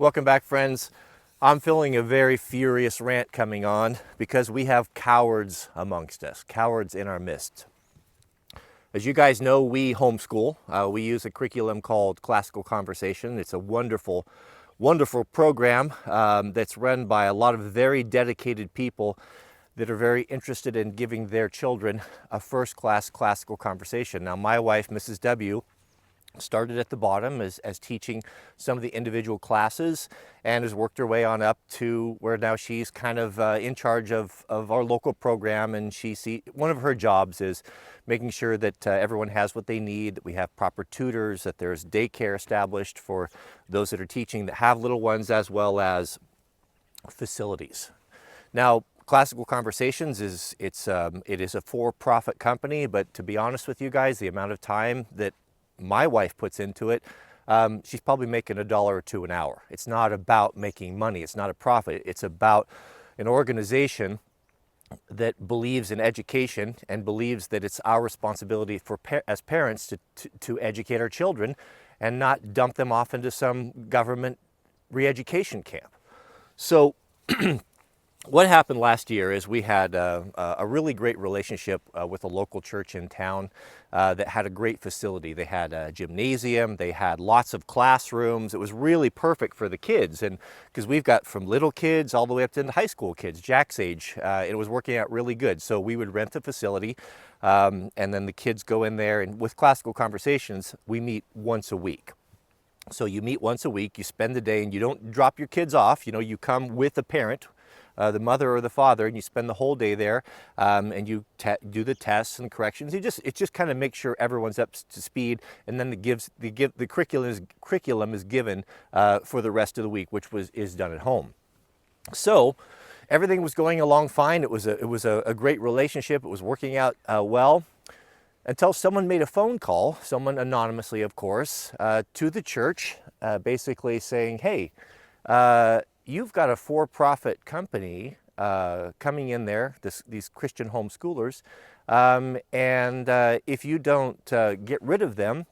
Welcome back, friends. I'm feeling a very furious rant coming on because we have cowards amongst us, cowards in our midst. As you guys know, we homeschool. We use a curriculum called Classical Conversation. It's a wonderful, wonderful program that's run by a lot of very dedicated people that are very interested in giving their children a first-class classical conversation. Now, my wife, Mrs. W., started at the bottom as teaching some of the individual classes and has worked her way on up to where now she's kind of in charge of our local program, and one of her jobs is making sure that everyone has what they need, that we have proper tutors, that there's daycare established for those that are teaching that have little ones, as well as facilities. Now, Classical Conversations it is a for-profit company, but to be honest with you guys, the amount of time that my wife puts into it, she's probably making $1 or $2 an hour. It's not about making money. It's not a profit. It's about an organization that believes in education and believes that it's our responsibility as parents to educate our children and not dump them off into some government re-education camp. So what happened last year is we had a really great relationship with a local church in town that had a great facility. They had a gymnasium, they had lots of classrooms. It was really perfect for the kids, and because we've got from little kids all the way up to high school kids, Jack's age, it was working out really good. So we would rent the facility, and then the kids go in there, and with Classical Conversations, we meet once a week. So you meet once a week, you spend the day, and you don't drop your kids off. You know, you come with a parent, the mother or the father, and you spend the whole day there, and you do the tests and corrections. It just kind of makes sure everyone's up to speed, and then the curriculum is given for the rest of the week, which is done at home. So everything was going along fine. It was a great relationship. It was working out well, until someone made a phone call, someone anonymously, of course, to the church, basically saying, "Hey, you've got a for-profit company coming in there, these Christian homeschoolers, and if you don't get rid of them,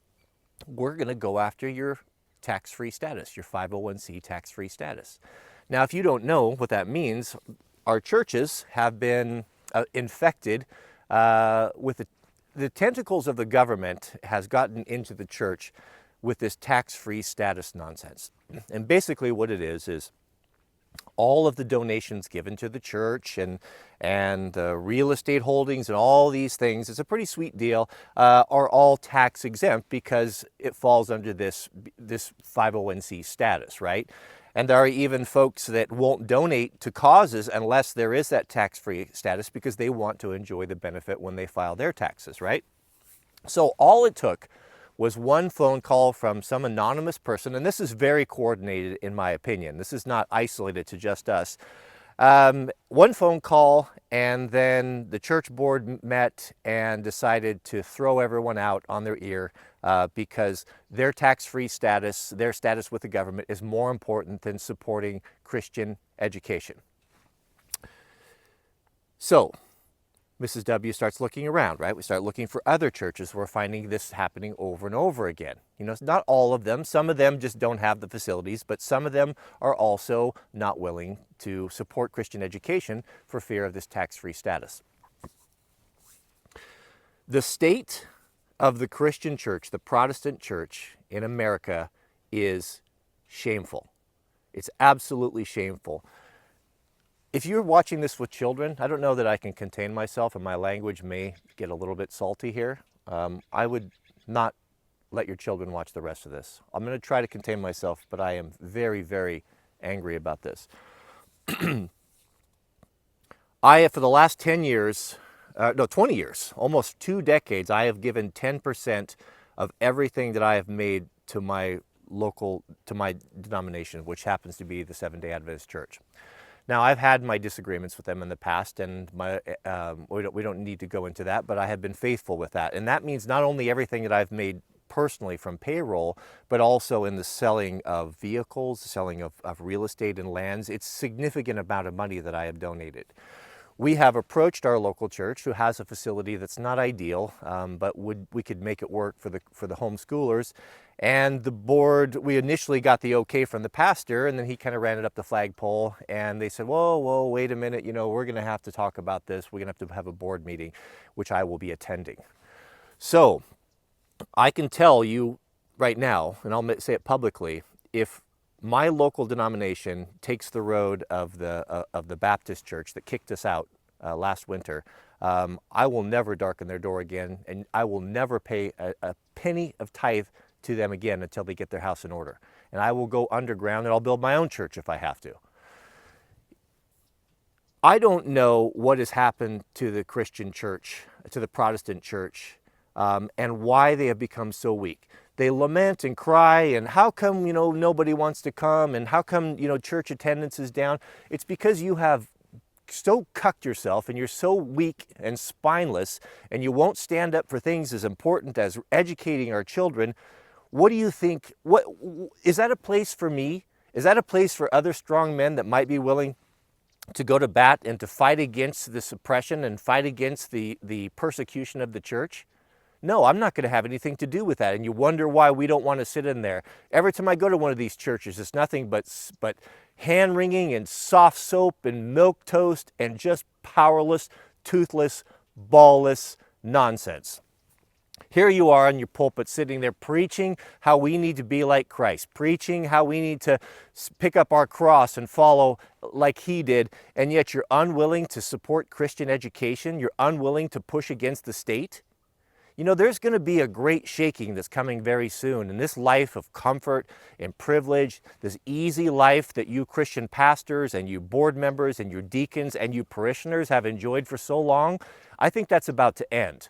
we're going to go after your tax-free status, your 501c tax-free status." Now, if you don't know what that means, our churches have been infected with the tentacles of the government has gotten into the church with this tax-free status nonsense. And basically what it is all of the donations given to the church and the real estate holdings and all these things, it's a pretty sweet deal, are all tax exempt because it falls under this 501c status, right? And there are even folks that won't donate to causes unless there is that tax-free status because they want to enjoy the benefit when they file their taxes, right? So all it took was one phone call from some anonymous person, and this is very coordinated in my opinion. This is not isolated to just us. One phone call, and then the church board met and decided to throw everyone out on their ear because their tax-free status, their status with the government, is more important than supporting Christian education. So Mrs. W starts looking around, right? We start looking for other churches. We're finding this happening over and over again. You know, not all of them. Some of them just don't have the facilities, but some of them are also not willing to support Christian education for fear of this tax-free status. The state of the Christian church, the Protestant church in America, is shameful. It's absolutely shameful. If you're watching this with children, I don't know that I can contain myself, and my language may get a little bit salty here. I would not let your children watch the rest of this. I'm going to try to contain myself, but I am very, very angry about this. For the last 20 years, almost 2 decades, I have given 10% of everything that I have made to my denomination, which happens to be the Seventh-day Adventist Church. Now, I've had my disagreements with them in the past, and we don't need to go into that, but I have been faithful with that. And that means not only everything that I've made personally from payroll, but also in the selling of vehicles, selling of real estate and lands. It's a significant amount of money that I have donated. We have approached our local church, who has a facility that's not ideal, but we could make it work for the homeschoolers. And the board, we initially got the okay from the pastor, and then he kind of ran it up the flagpole, and they said, whoa, wait a minute, we're going to have to talk about this. We're going to have a board meeting, which I will be attending. So I can tell you right now, and I'll say it publicly, if my local denomination takes the road of the Baptist church that kicked us out last winter, I will never darken their door again, and I will never pay a penny of tithe to them again until they get their house in order. And I will go underground, and I'll build my own church if I have to. I don't know what has happened to the Christian church, to the Protestant church, and why they have become so weak. They lament and cry, and how come, nobody wants to come, and how come, church attendance is down? It's because you have so cucked yourself, and you're so weak and spineless, and you won't stand up for things as important as educating our children. What do you think? What is that a place for me? Is that a place for other strong men that might be willing to go to bat and to fight against the suppression and fight against the persecution of the church? No, I'm not going to have anything to do with that. And you wonder why we don't want to sit in there. Every time I go to one of these churches, it's nothing but hand-wringing and soft soap and milk toast and just powerless, toothless, ballless nonsense. Here you are in your pulpit sitting there preaching how we need to be like Christ, preaching how we need to pick up our cross and follow like he did, and yet you're unwilling to support Christian education. You're unwilling to push against the state. There's going to be a great shaking that's coming very soon. And this life of comfort and privilege, this easy life that you Christian pastors and you board members and your deacons and you parishioners have enjoyed for so long, I think that's about to end.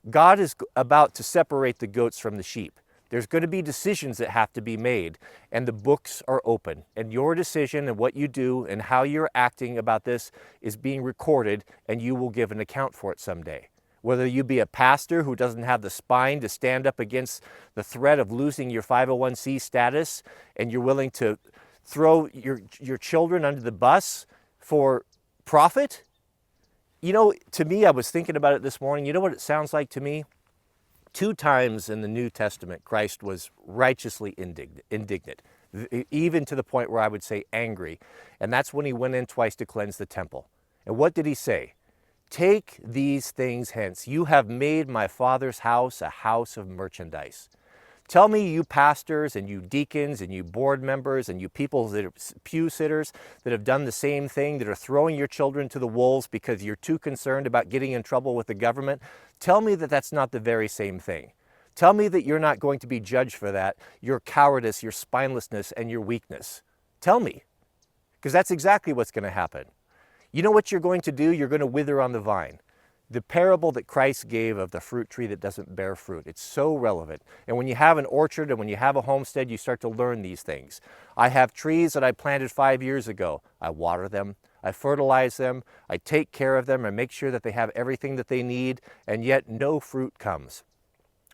God is about to separate the goats from the sheep. There's going to be decisions that have to be made, and the books are open. And your decision and what you do and how you're acting about this is being recorded, and you will give an account for it someday. Whether you be a pastor who doesn't have the spine to stand up against the threat of losing your 501c status, and you're willing to throw your children under the bus for profit. To me, I was thinking about it this morning. You know what it sounds like to me? 2 times in the New Testament, Christ was righteously indignant, even to the point where I would say angry. And that's when he went in twice to cleanse the temple. And what did he say? Take these things hence. You have made my Father's house a house of merchandise. Tell me, you pastors and you deacons and you board members and you people that are pew sitters that have done the same thing, that are throwing your children to the wolves because you're too concerned about getting in trouble with the government. Tell me that that's not the very same thing. Tell me that you're not going to be judged for that, your cowardice, your spinelessness, and your weakness. Tell me, because that's exactly what's going to happen. You know what you're going to do? You're going to wither on the vine. The parable that Christ gave of the fruit tree that doesn't bear fruit, it's so relevant. And when you have an orchard and when you have a homestead, you start to learn these things. I have trees that I planted 5 years ago. I water them, I fertilize them, I take care of them, and make sure that they have everything that they need, and yet no fruit comes.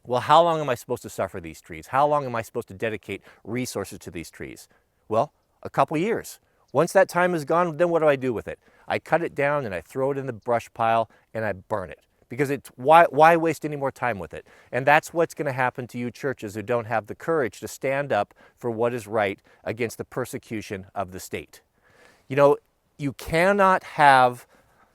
Well, how long am I supposed to suffer these trees? How long am I supposed to dedicate resources to these trees? Well, a couple years. Once that time is gone, then what do I do with it? I cut it down and I throw it in the brush pile and I burn it. Because why waste any more time with it? And that's what's going to happen to you churches who don't have the courage to stand up for what is right against the persecution of the state. You cannot have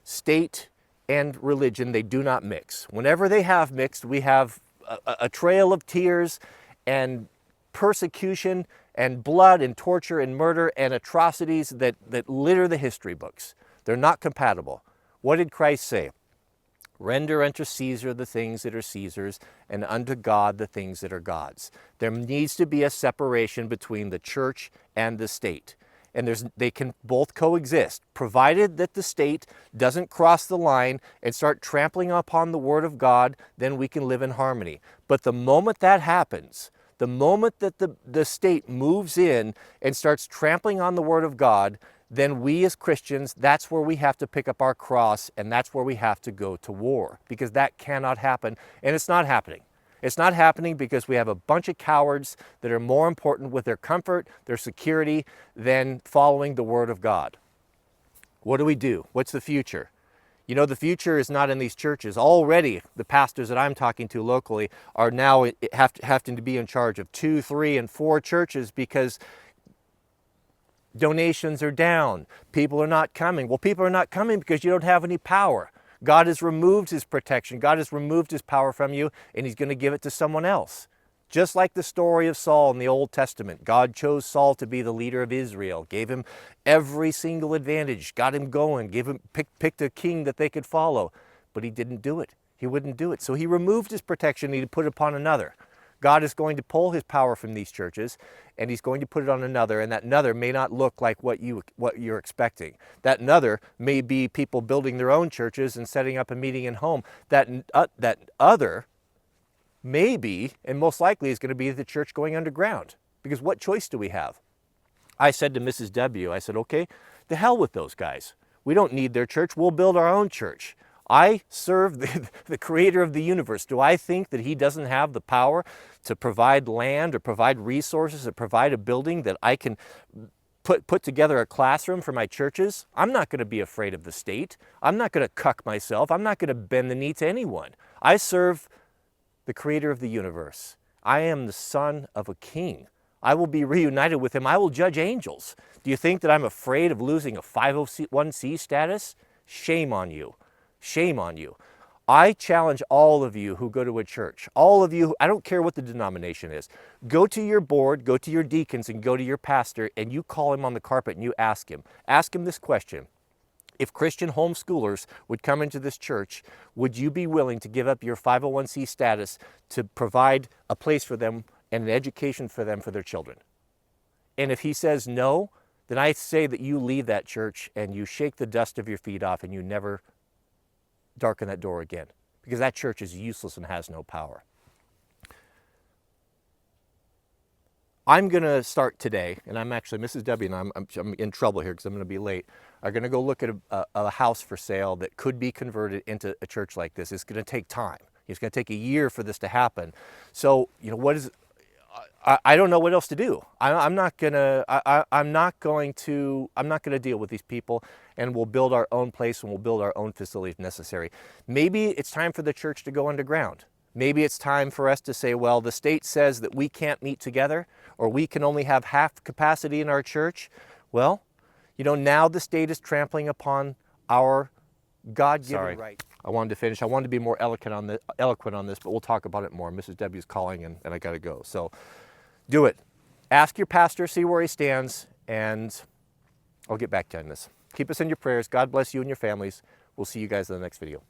state and religion. They do not mix. Whenever they have mixed, we have a trail of tears and persecution and blood and torture and murder and atrocities that litter the history books. They're not compatible. What did Christ say? Render unto Caesar the things that are Caesar's, and unto God the things that are God's. There needs to be a separation between the church and the state. And they can both coexist, provided that the state doesn't cross the line and start trampling upon the Word of God, then we can live in harmony. But the moment that happens, the moment that the state moves in and starts trampling on the Word of God, then we as Christians, that's where we have to pick up our cross, and that's where we have to go to war, because that cannot happen, and it's not happening. It's not happening because we have a bunch of cowards that are more important with their comfort, their security, than following the Word of God. What do we do? What's the future? You know, the future is not in these churches. Already, the pastors that I'm talking to locally are now having to be in charge of 2, 3, and 4 churches because donations are down. People are not coming. Well, people are not coming because you don't have any power. God has removed his protection. God has removed his power from you, and he's going to give it to someone else. Just like the story of Saul in the Old Testament. God chose Saul to be the leader of Israel, gave him every single advantage, got him going, picked a king that they could follow. But he didn't do it. He wouldn't do it. So he removed his protection and he put it upon another. God is going to pull his power from these churches, and he's going to put it on another, and that another may not look like what you're expecting. That another may be people building their own churches and setting up a meeting in home. That other maybe, and most likely, is going to be the church going underground. Because what choice do we have? I said to Mrs. W, I said, okay, the hell with those guys. We don't need their church. We'll build our own church. I serve the creator of the universe. Do I think that he doesn't have the power to provide land or provide resources or provide a building that I can put together a classroom for my churches? I'm not going to be afraid of the state. I'm not going to cuck myself. I'm not going to bend the knee to anyone. I serve the creator of the universe. I am the son of a king. I will be reunited with him. I will judge angels. Do you think that I'm afraid of losing a 501c status? Shame on you. Shame on you. I challenge all of you who go to a church, all of you, I don't care what the denomination is, go to your board, go to your deacons, and go to your pastor, and you call him on the carpet and you ask him this question. If Christian homeschoolers would come into this church, would you be willing to give up your 501c status to provide a place for them and an education for them for their children? And if he says no, then I say that you leave that church and you shake the dust of your feet off and you never darken that door again, because that church is useless and has no power. I'm going to start today, and I'm actually, Mrs. W and I'm in trouble here because I'm going to be late, are going to go look at a house for sale that could be converted into a church like this. It's going to take time. It's going to take a year for this to happen. So, you know, I don't know what else to do. I'm not going to deal with these people, and we'll build our own place and we'll build our own facility if necessary. Maybe it's time for the church to go underground. Maybe it's time for us to say, well, the state says that we can't meet together, or we can only have half capacity in our church. Well, you know, now the state is trampling upon our God-given right. I wanted to finish. I wanted to be more eloquent on this, but we'll talk about it more. Mrs. W is calling, and I got to go. So do it. Ask your pastor, see where he stands, and I'll get back to you on this. Keep us in your prayers. God bless you and your families. We'll see you guys in the next video.